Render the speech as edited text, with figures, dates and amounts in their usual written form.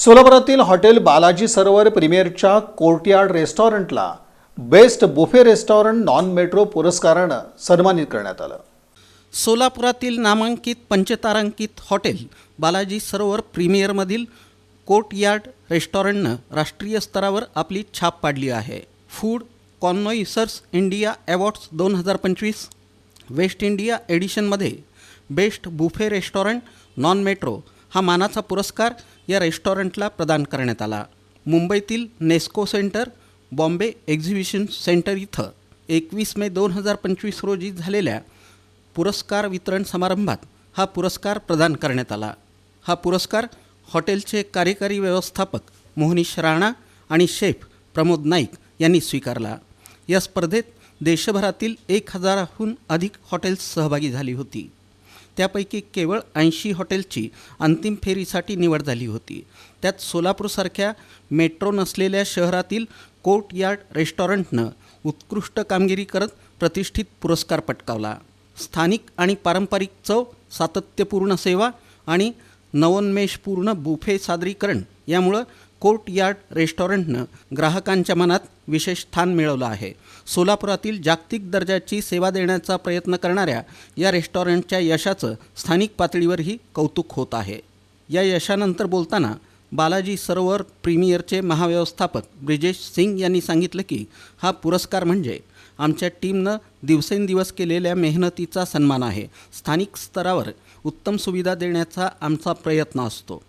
सोलापुरातील hotel Balaji सरोवर प्रीमियरच्या courtyard रेस्टॉरंटला best buffet restaurant non metro पुरस्कारानं सन्मानित करण्यात आलं। सोलापुरातील नामांकित पंचतारांकित हॉटेल बालाजी सरोवर प्रीमियरमधील कोर्टयार्ड रेस्टॉरंटनं राष्ट्रीय स्तरावर आपली छाप पाडली आहे। Food connoisseurs India awards 2025 west India एडिशनमध्ये best buffet restaurant non metro हा मानाचा पुरस्कार या रेस्टॉरंटला प्रदान करण्यात आला। मुंबईतील Nesco centre Bombay exhibition centre इथं 21 मे 2025 रोजी झालेल्या पुरस्कार वितरण समारंभात हा पुरस्कार प्रदान करण्यात आला। हा पुरस्कार हॉटेलचे कार्यकारी व्यवस्थापक मोहनीश राणा आणि शेफ प्रमोद नाईक यांनी स्वीकारला। या स्पर्धेत देशभरातील 1000हून अधिक हॉटेल्स सहभागी झाली होती। त्यापैकी केवळ 80 हॉटेलची अंतिम फेरीसाठी निवड झाली होती। त्यात सोलापूरसारख्या मेट्रो नसलेल्या शहरातील कोर्टयार्ड रेस्टॉरंटनं उत्कृष्ट कामगिरी करत प्रतिष्ठित पुरस्कार पटकावला। स्थानिक आणि पारंपरिक चव, सातत्यपूर्ण सेवा आणि नवोन्मेषपूर्ण बुफे सादरीकरण यामुळं कोर्टयार्ड रेस्टॉरंटनं ग्राहकांच्या मनात विशेष स्थान मिळवलं आहे। सोलापुरातील जागतिक दर्जाची सेवा देण्याचा प्रयत्न करणाऱ्या या रेस्टॉरंटच्या यशाचं स्थानिक पातळीवरही कौतुक होत आहे। या यशानंतर बोलताना बालाजी सरोवर प्रीमियरचे महाव्यवस्थापक ब्रिजेश सिंग यांनी सांगितलं की हा पुरस्कार म्हणजे आमच्या टीमनं दिवसेंदिवस केलेल्या मेहनतीचा सन्मान आहे। स्थानिक स्तरावर उत्तम सुविधा देण्याचा आमचा प्रयत्न असतो।